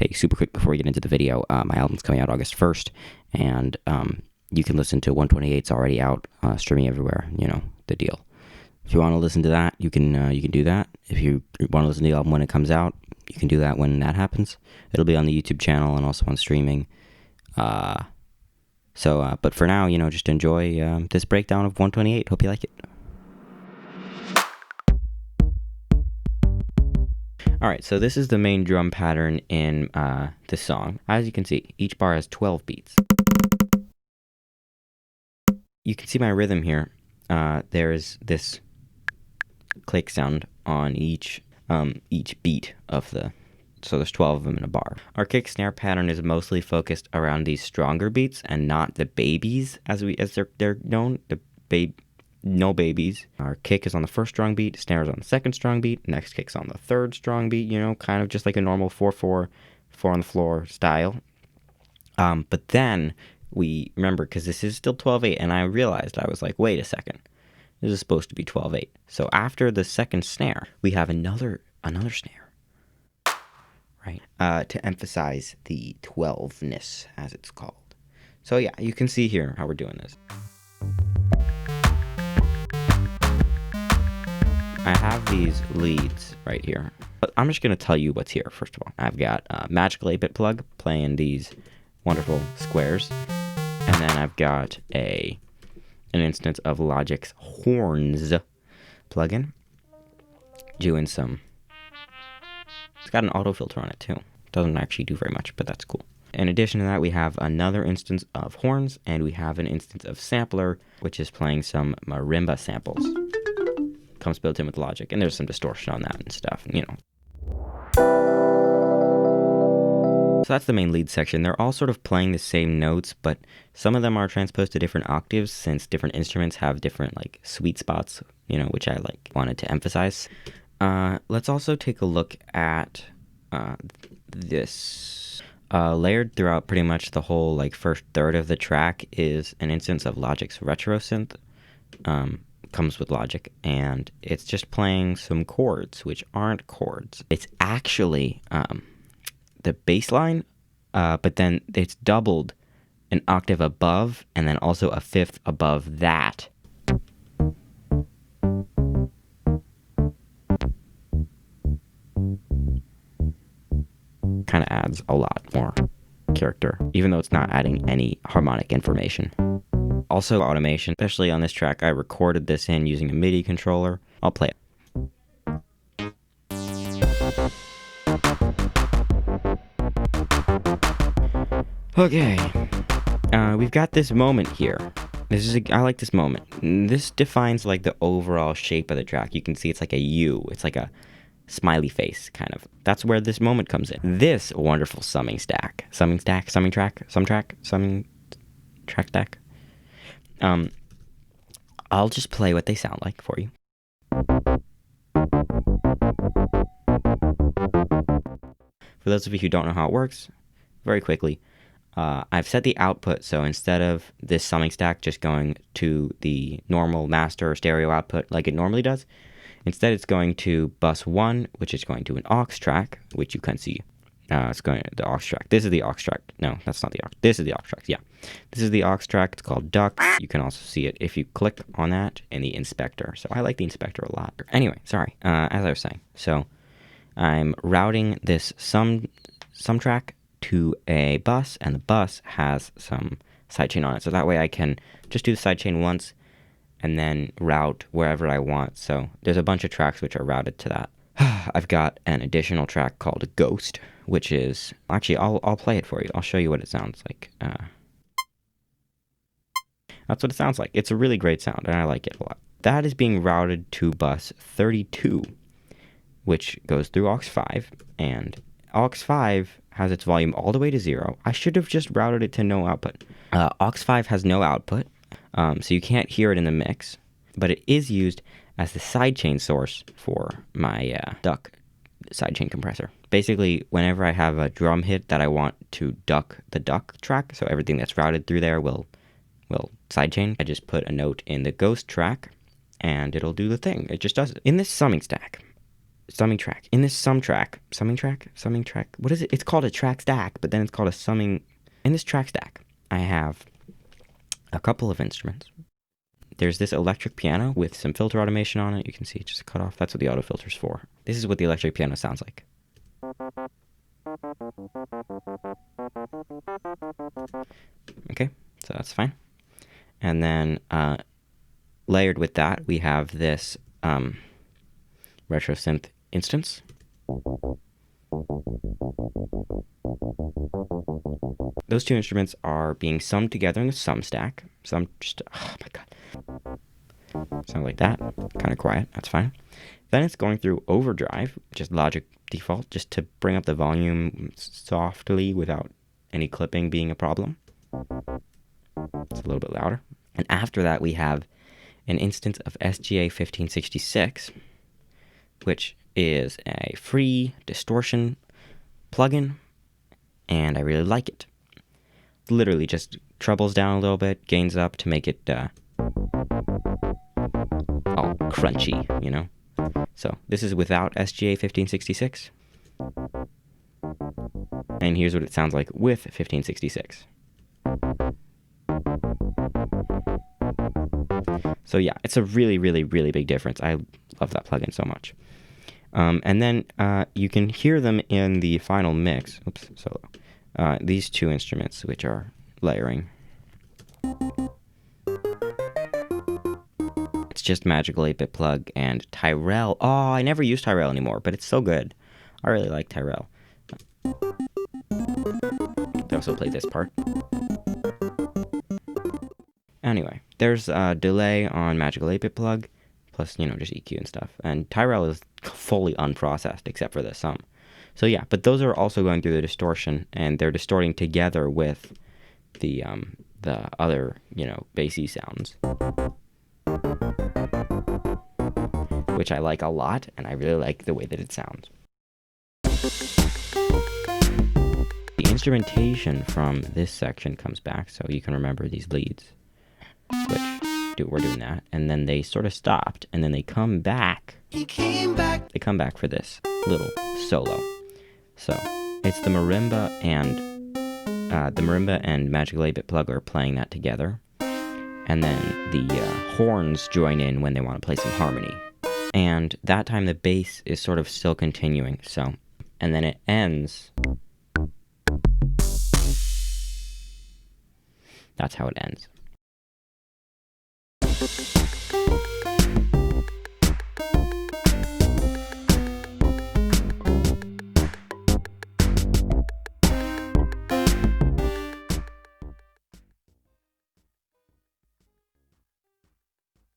say super quick before we get into the video, my album's coming out August 1st, and you can listen to 128. It's already out, streaming everywhere. You know the deal. If you want to listen to that, you can do that. If you want to listen to the album when it comes out, you can do that when that happens. It'll be on the YouTube channel and also on streaming. But for now, just enjoy this breakdown of 128. Hope you like it. Alright, so this is the main drum pattern in this song. As you can see, each bar has 12 beats. You can see my rhythm here. There is this click sound on each beat of so there's 12 of them in a bar. Our kick snare pattern is mostly focused around these stronger beats and not the babies as they're known. No babies. Our kick is on the first strong beat, snare is on the second strong beat, next kick's on the third strong beat, kind of just like a normal 4/4, 4 on the floor style. But then we remember, because this is still 12/8, and I realized, I was like, wait a second. This is supposed to be 12/8. So after the second snare, we have another snare, right? To emphasize the 12-ness, as it's called. So yeah, you can see here how we're doing this. I have these leads right here, but I'm just going to tell you what's here, first of all. I've got a Magical 8-bit plug playing these wonderful squares, and then I've got an instance of Logic's Horns plugin doing some. It's got an auto filter on it too. Doesn't actually do very much, but that's cool. In addition to that, we have another instance of horns, and we have an instance of sampler, which is playing some marimba samples. Comes built in with Logic, and there's some distortion on that and stuff, So that's the main lead section. They're all sort of playing the same notes, but some of them are transposed to different octaves, since different instruments have different sweet spots, which I wanted to emphasize. Let's also take a look at this. Layered throughout pretty much the whole first third of the track is an instance of Logic's retro synth. Comes with Logic, and it's just playing some chords, which aren't chords. It's actually the bass line, but then it's doubled an octave above, and then also a fifth above that. Kind of adds a lot more character, even though it's not adding any harmonic information. Also automation, especially on this track. I recorded this in using a MIDI controller. I'll play it. Okay, we've got this moment here. I like this moment. This defines the overall shape of the track. You can see it's like a U. It's like a smiley face, kind of. That's where this moment comes in. This wonderful summing track stack. I'll just play what they sound like for you. For those of you who don't know how it works, very quickly, I've set the output, so instead of this summing stack just going to the normal master or stereo output like it normally does, instead it's going to bus 1, which is going to an aux track, which you can see. It's going to the aux track. This is the aux track. No, that's not the aux. This is the aux track. Yeah. This is the aux track. It's called Duck. You can also see it if you click on that in the inspector. So I like the inspector a lot. Anyway, sorry. As I was saying, so I'm routing this sum track to a bus, and the bus has some sidechain on it. So that way I can just do the sidechain once and then route wherever I want. So there's a bunch of tracks which are routed to that. I've got an additional track called Ghost, which is actually I'll play it for you. I'll show you what it sounds like. That's what it sounds like. It's a really great sound, and I like it a lot. That is being routed to bus 32, which goes through aux 5, and aux 5 has its volume all the way to 0. I should have just routed it to no output. Aux 5 has no output, so you can't hear it in the mix, but it is used as the sidechain source for my Duck sidechain compressor. Basically, whenever I have a drum hit that I want to duck the Duck track, so everything that's routed through there will sidechain, I just put a note in the Ghost track, and it'll do the thing. It just does it. In this summing stack, summing track. In this summing track, what is it? It's called a track stack, but then it's called a summing. In this track stack, I have a couple of instruments. There's this electric piano with some filter automation on it. You can see it just cut off. That's what the auto filter's for. This is what the electric piano sounds like. Okay, so that's fine. And then layered with that, we have this retro synth instance. Those two instruments are being summed together in the sum stack. Oh my god. Sound like that. Kind of quiet. That's fine. Then it's going through overdrive, just Logic default, just to bring up the volume softly without any clipping being a problem. It's a little bit louder. And after that, we have an instance of SGA 1566, which is a free distortion plugin, and I really like it. Literally just trebles down a little bit, gains up to make it all crunchy, you know? So this is without SGA 1566. And here's what it sounds like with 1566. So yeah, it's a really, really, really big difference. I love that plugin so much. And then you can hear them in the final mix. Oops, solo. These two instruments, which are layering. It's just Magical 8-Bit Plug and Tyrell. Oh, I never use Tyrell anymore, but it's so good. I really like Tyrell. They also play this part. Anyway, there's a delay on Magical 8-Bit Plug, plus, you know, just EQ and stuff. And Tyrell is fully unprocessed, except for the sum. So yeah, but those are also going through the distortion, and they're distorting together with the other, you know, bassy sounds, which I like a lot, and I really like the way that it sounds. The instrumentation from this section comes back, so you can remember these leads, which we're doing that, and then they sort of stopped, and then they come back. They come back for this little solo. So it's the marimba and Magical 8-Bit Plug are playing that together, and then the horns join in when they want to play some harmony. And that time the bass is sort of still continuing. So, and then it ends. That's how it ends.